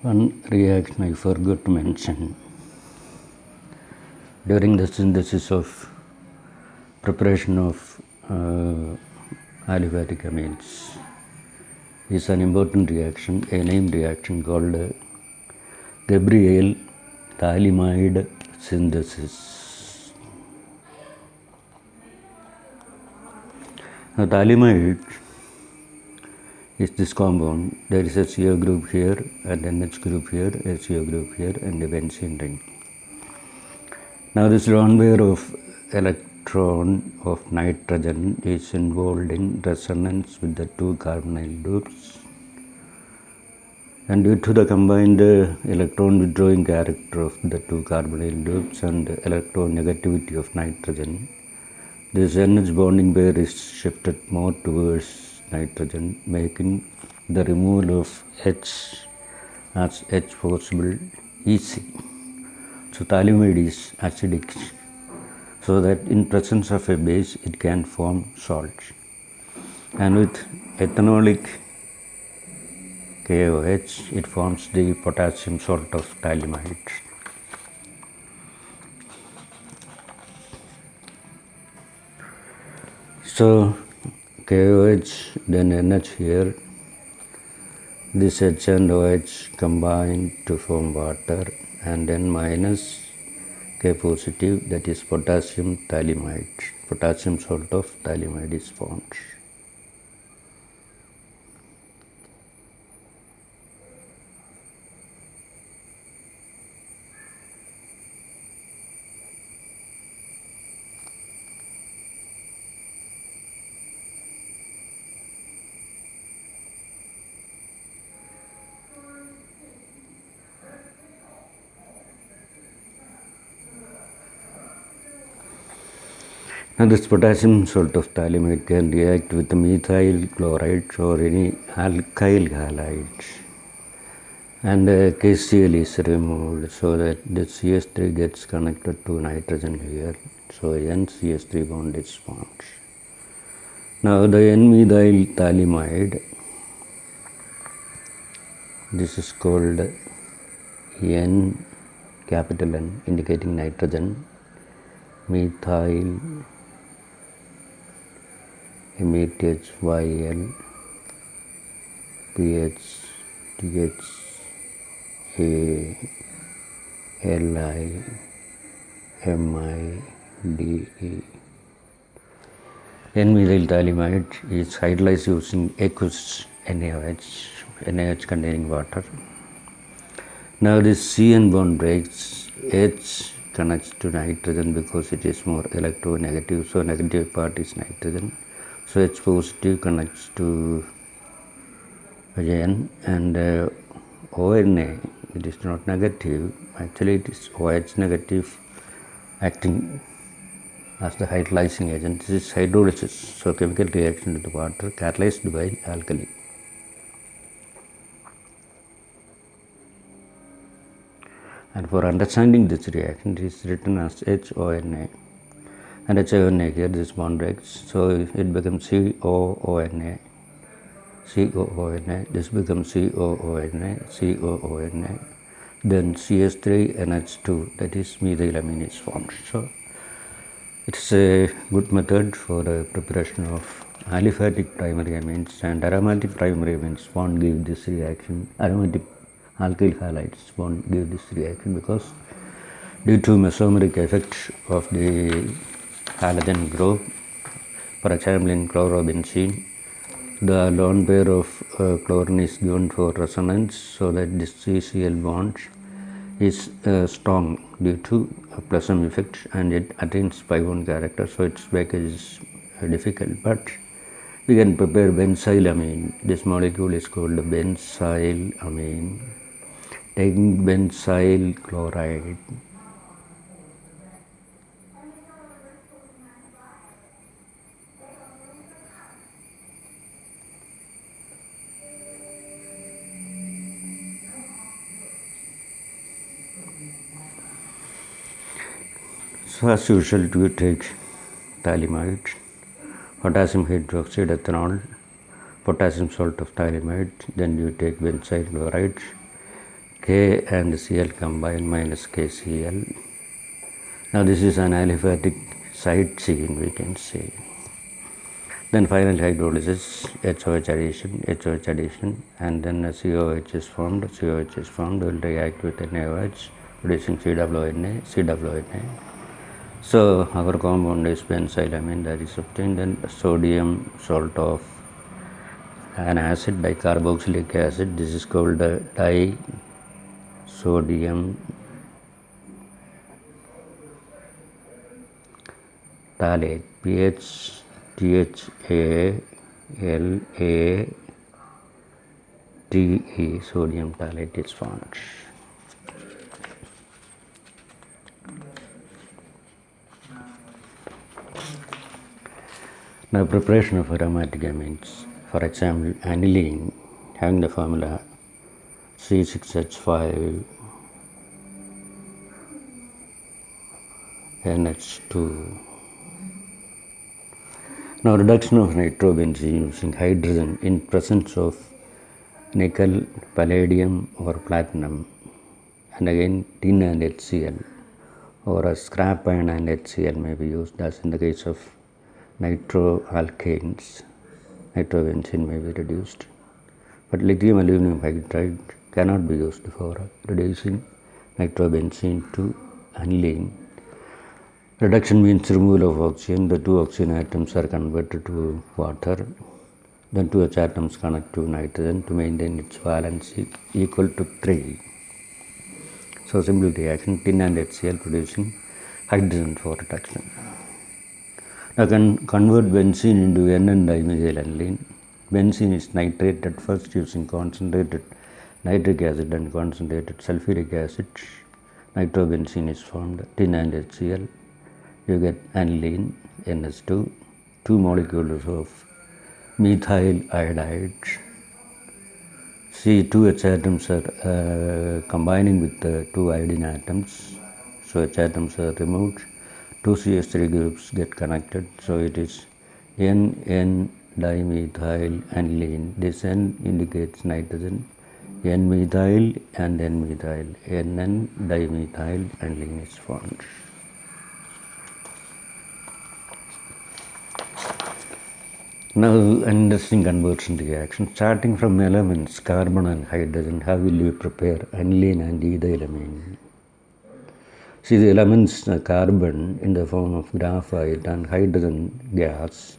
One reaction I forgot to mention during the synthesis of preparation of aliphatic amines is an important reaction, a named reaction called Gabriel thalamide synthesis. Now, thalamide is this compound. There is a CO group here and NH group here, a CO group here, and a benzene ring. Now, this lone pair of electron of nitrogen is involved in resonance with the two carbonyl groups, and due to the combined electron withdrawing character of the two carbonyl groups and electronegativity of nitrogen, this NH bonding pair is shifted more towards nitrogen, making the removal of H as H possible easy. So, thalamide is acidic, so that in presence of a base it can form salts, and with ethanolic KOH it forms the potassium salt of thalamide. So, KOH, then NH here, this H and OH combine to form water, and then minus K positive, that is potassium thalamide, potassium salt of thalamide is formed. Now, this potassium salt of thalamide can react with methyl chlorides or any alkyl halides, and KCl is removed so that the CS3 gets connected to nitrogen here. So, NCS3 bond is formed. Now, the N-methyl thalamide, this is called N, capital N, indicating nitrogen, methyl METHYL PHTHALI N-methyl thalamide is hydrolyzed using aqueous NaOH containing water. Now, this CN bond breaks, H connects to nitrogen because it is more electronegative, so negative part is nitrogen. So, H positive connects to N, and ONA, it is not negative, actually it is OH negative acting as the hydrolyzing agent. This is hydrolysis, so chemical reaction with the water catalyzed by alkali. And for understanding this reaction, it is written as HONA, and HONA here this bond breaks, so it becomes COONA, this becomes COONA, then CS3 NH2, that is methylamine is formed. So, it is a good method for the preparation of aliphatic primary amines, and aromatic primary amines won't give this reaction. Aromatic alkyl halides won't give this reaction because due to mesomeric effect of the halogen group, for example in chlorobenzene, the lone pair of chlorine is given for resonance, so that this CCl bond is strong due to a Plasm effect, and it attains pi-1 character, so its package is difficult, but we can prepare benzylamine. This molecule is called benzylamine. Taking benzyl chloride, so as usual we take thalamide, potassium hydroxide ethanol, potassium salt of thalamide, then you take benzyl chloride, K and Cl combine minus KCl. Now this is an aliphatic side chain, we can say. Then final hydrolysis, HOH addition, and then COH is formed. COH is formed, will react with NaOH, producing COONA. So our compound is benzylamine that is obtained. Then sodium salt of an acid, dicarboxylic acid. This is called disodium phthalate, pH THALATE, sodium phthalate is formed. Now preparation of aromatic amines. For example, aniline having the formula C6H5 NH2. Now reduction of nitrobenzene using hydrogen in presence of nickel, palladium or platinum, and again tin and HCl or a scrap iron and HCl may be used, as in the case of nitroalkanes. Nitrobenzene may be reduced, but lithium aluminum hydride cannot be used for reducing nitrobenzene to aniline. Reduction means removal of oxygen. The two oxygen atoms are converted to water. Then two H atoms connect to nitrogen to maintain its valency equal to 3. So simple reaction, tin and HCl producing hydrogen for reduction. Now convert benzene into N and dimethyl. Benzene is nitrated first using concentrated nitric acid and concentrated sulfuric acid. Nitrobenzene is formed, tin and HCl. You get aniline, NH2, 2 molecules of methyl iodide. See, two H atoms are combining with the two iodine atoms. So H atoms are removed. Two CH3 groups get connected. So it is N dimethyl aniline. This N indicates nitrogen. N-methyl and N-methyl. NN dimethyl aniline is formed. Now, an interesting conversion reaction. Starting from elements carbon and hydrogen, how will you prepare aniline and ethylamine? See, the elements carbon in the form of graphite and hydrogen gas.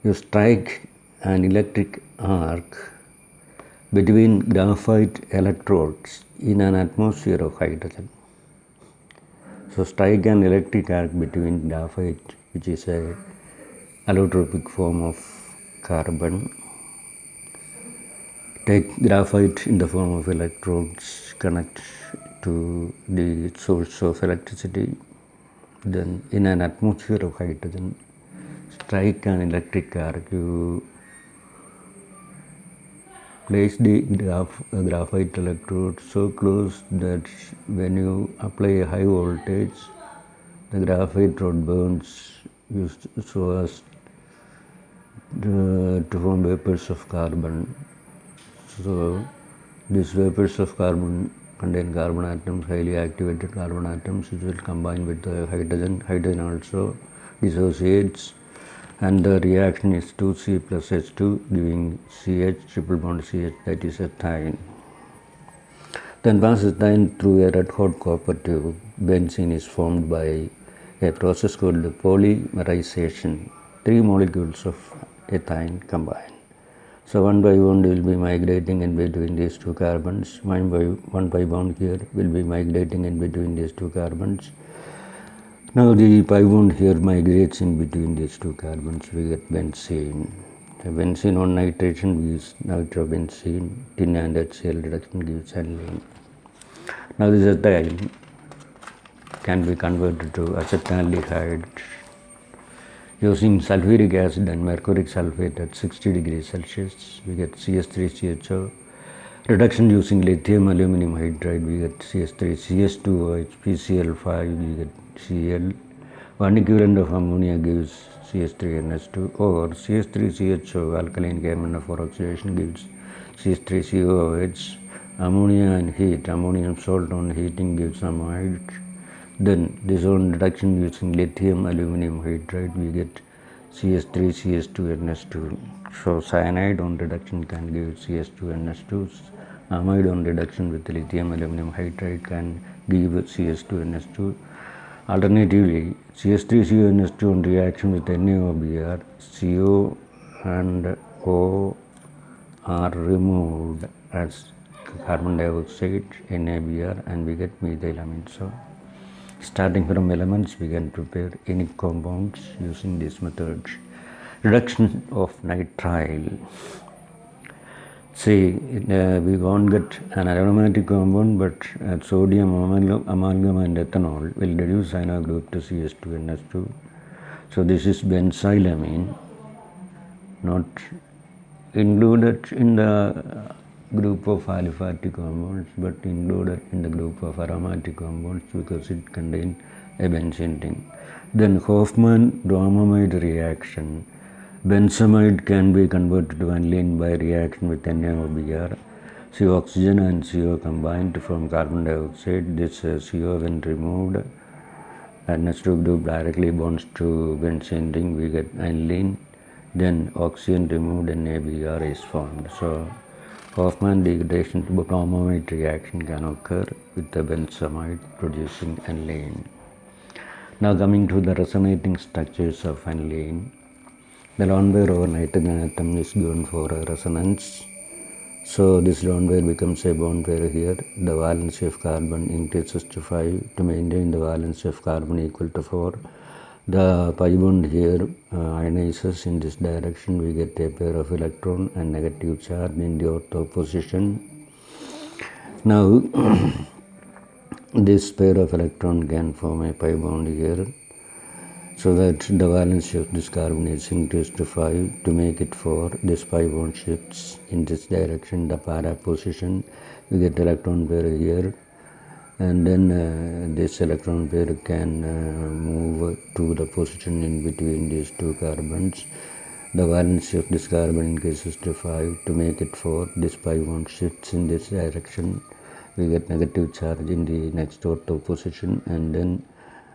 You strike an electric arc between graphite electrodes in an atmosphere of hydrogen. So strike an electric arc between graphite, which is a allotropic form of carbon. Take graphite in the form of electrodes, connect to the source of electricity. Then in an atmosphere of hydrogen, strike an electric arc. You place the graphite electrode so close that when you apply a high voltage, the graphite rod burns so as to form vapors of carbon. So these vapors of carbon contain carbon atoms, highly activated carbon atoms, which will combine with the hydrogen. Hydrogen also dissociates, and the reaction is 2C plus H2 giving CH, triple bond CH, that is ethine. Then pass ethine through a red hot copper tube. Benzene is formed by a process called polymerization. 3 molecules of ethine combine. So one pi bond will be migrating in between these two carbons. One pi bond here will be migrating in between these two carbons. Now the pi bond here migrates in between these two carbons. We get benzene. The benzene on nitration gives nitrobenzene. Tin and HCl reduction gives aniline. Now this ethyl can be converted to acetaldehyde using sulfuric acid and mercuric sulfate at 60 degrees Celsius. We get CH3CHO. Reduction using lithium aluminum hydride, we get CH3, CH2OH, PCl5, we get Cl. One equivalent of ammonia gives CH3NH2, or CH3CHO alkaline carbon for oxidation gives CH3COOH, ammonia and heat, ammonium salt on heating gives amide. Then this on reduction using lithium aluminum hydride, we get CS3 CS2NS2. So cyanide on reduction can give CS2NS2. Amide on reduction with lithium aluminum hydride can give CS2NS2. Alternatively, CS3CONS2 on reaction with NaOBr, CO and O are removed as carbon dioxide, NaBr, and we get methylamine. So starting from elements, we can prepare any compounds using these methods. Reduction of nitrile. See, we won't get an aromatic compound, but sodium amalgam and ethanol will reduce cyano group to CS2NS2. So this is benzylamine, not included in the group of aliphatic compounds, but included in the group of aromatic compounds because it contains a benzene ring. Then Hofmann-Bromamide reaction. Benzamide can be converted to aniline by reaction with NaOBr. CO oxygen and CO combined to form carbon dioxide. This CO when removed, NH2 group directly bonds to benzene ring, we get aniline. Then oxygen removed and NaBr is formed. So Hofmann degradation to bromamide reaction can occur with the benzamide producing aniline. Now coming to the resonating structures of aniline. The lone pair over nitrogen atom is given for a resonance. So this lone pair becomes a bond pair here. The valency of carbon increases to 5 to maintain the valency of carbon equal to 4. The pi bond here ionizes in this direction. We get a pair of electron and negative charge in the ortho position. Now this pair of electron can form a pi bond here, so that the valency of this carbon is increased to 5 to make it 4. This pi bond shifts in this direction, the para position. We get electron pair here, and then this electron pair can move to the position in between these two carbons. The valency of this carbon increases to 5 to make it 4. This pi bond shifts in this direction. We get negative charge in the next ortho position, and then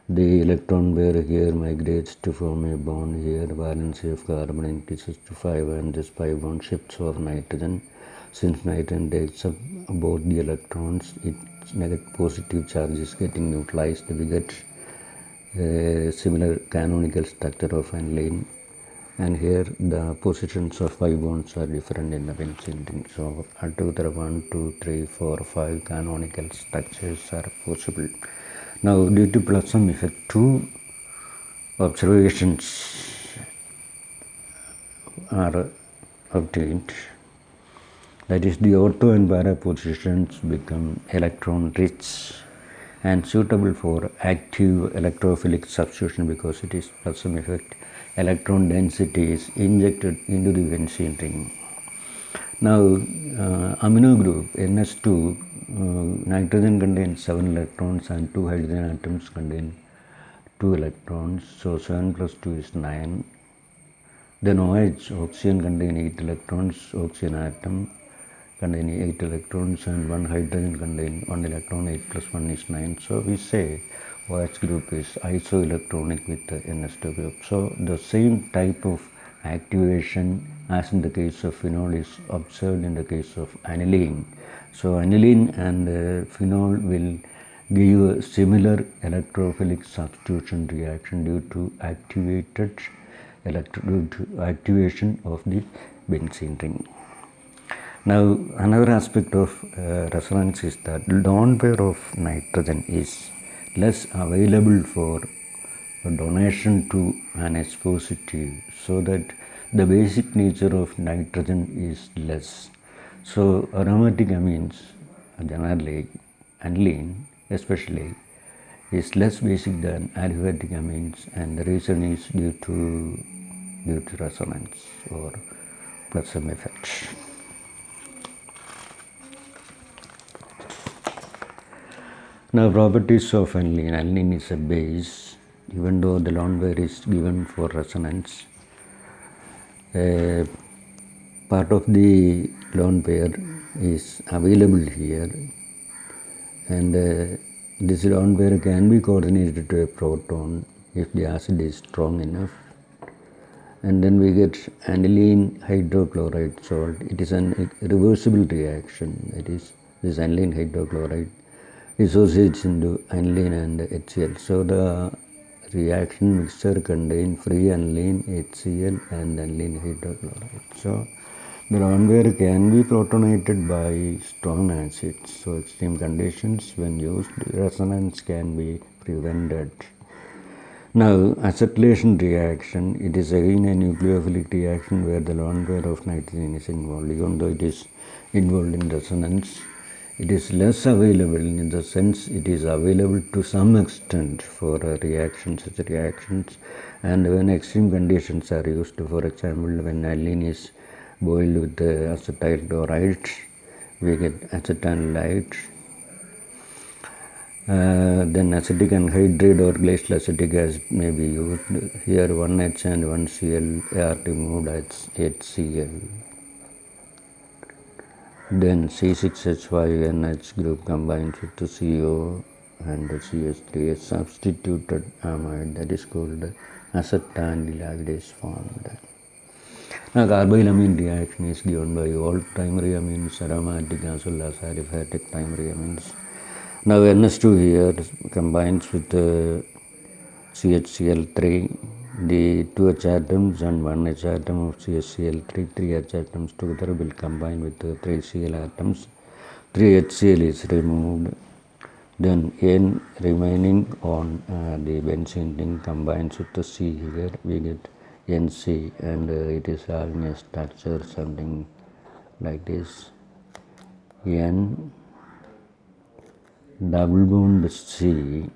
the electron pair here migrates to form a bond here. Valency of carbon increases to 5, and this pi bond shifts for nitrogen. Since nitrogen takes up both the electrons, its negative positive charge is getting neutralized. We get a similar canonical structure of aniline, and here the positions of pi bonds are different in the benzene ring. So altogether 1, 2, 3, 4, 5 canonical structures are possible. Now, due to plasma effect, 2 observations are obtained. That is, the ortho and para positions become electron rich and suitable for active electrophilic substitution because it is plasma effect. Electron density is injected into the benzene ring. Now, amino group NS2, nitrogen contains 7 electrons and 2 hydrogen atoms contain 2 electrons. So 7 plus 2 is 9. Then OH, oxygen contain 8 electrons, oxygen atom contain 8 electrons, and 1 hydrogen contain 1 electron. 8 plus 1 is 9. So we say OH group is isoelectronic with the NS2 group. So the same type of activation as in the case of phenol is observed in the case of aniline. So aniline and phenol will give a similar electrophilic substitution reaction due to activation of the benzene ring. Now another aspect of resonance is that lone pair of nitrogen is less available for donation to an H positive, so that the basic nature of nitrogen is less. So aromatic amines, generally aniline especially, is less basic than aliphatic amines, and the reason is due to resonance or plasma effect. Now, properties of aniline. Aniline is a base, even though the lone pair is given for resonance. Part of the lone pair is available here, and this lone pair can be coordinated to a proton if the acid is strong enough, and then we get aniline hydrochloride salt. It is an reversible reaction, that is, this aniline hydrochloride dissociates into aniline and HCl. So the reaction mixture contains free aniline, HCl and aniline hydrochloride. So the lone pair can be protonated by strong acids. So extreme conditions, when used, resonance can be prevented. Now, acetylation reaction, it is again a nucleophilic reaction where the lone pair of nitrogen is involved. Even though it is involved in resonance, it is less available in the sense it is available to some extent for such reactions, and when extreme conditions are used, for example, when aniline is boiled with acetyl chloride, we get acetanilide. Then acetic anhydride or glacial acetic acid may be used. Here 1H and 1Cl are removed as HCl. Then C6H5NH group combines with the CO and the CH3, a substituted amide, that is called acetanilide is formed. Now, carboylamine reaction is given by all primary amines, aromatic as well as aliphatic primary amines. Now, NH2 here combines with CHCl3, the 2H atoms and 1H atom of CHCl3, 3H atoms together will combine with the 3Cl atoms. 3HCl is removed. Then N remaining on the benzene ring combines with the C here, we get NC, and it is having a structure something like this: N double bond C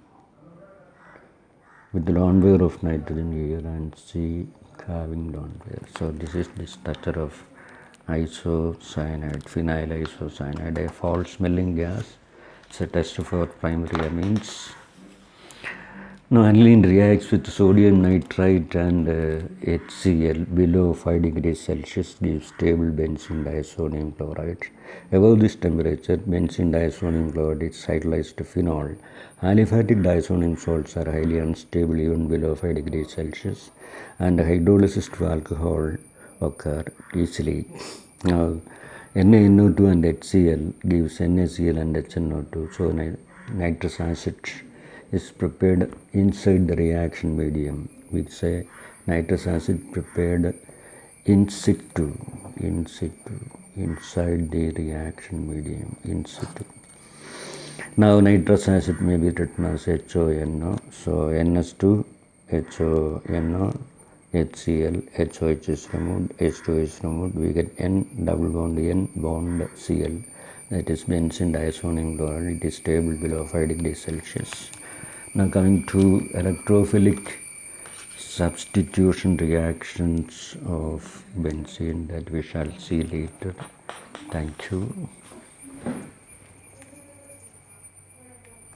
with the lone pair of nitrogen here and C having lone pair. So this is the structure of isocyanide, phenyl isocyanide, a foul smelling gas. It's a test for primary amines. Now, aniline reacts with sodium nitrite and HCl below 5 degrees Celsius, gives stable benzene disodium chloride. Above this temperature, benzene disodium chloride is hydrolyzed to phenol. Aliphatic disodium salts are highly unstable even below 5 degrees Celsius, and hydrolysis to alcohol occur easily. Now, NaNO2 and HCl gives NaCl and HNO2, so nitrous acid is prepared inside the reaction medium. We say nitrous acid prepared in situ, inside the reaction medium, in situ. Now, nitrous acid may be written as HONO, so NS2, HONO, HCl, HOH is removed, H2 is removed, we get N double bond N bond Cl, that is benzene disodium chloride. It is stable below 5 degrees Celsius. Now, coming to electrophilic substitution reactions of benzene that we shall see later. Thank you.